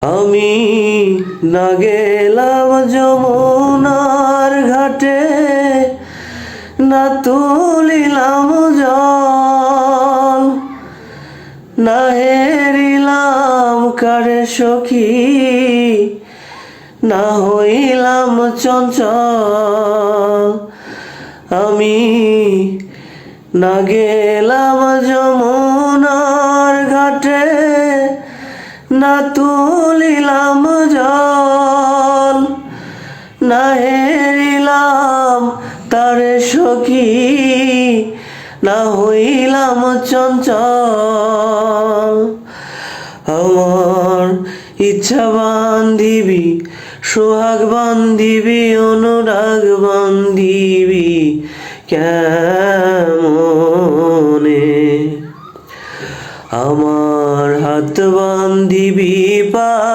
আমি না গেলাম যমুনার ঘাটে, না তুলিলাম জল, না হেরিলাম কারে সখী, না হইলাম চঞ্চল। আমি না গেলাম যমুনার ঘাটে, না তুলিলাম জল, না হেরিলাম তারে সখী, না হইলাম চঞ্চল। আমার ইচ্ছা বান্ধিবি, সোহাগ বান্ধিবি, অনুরাগ বান্ধিবি কেমনে? আমার হাত বান্ধিবি পা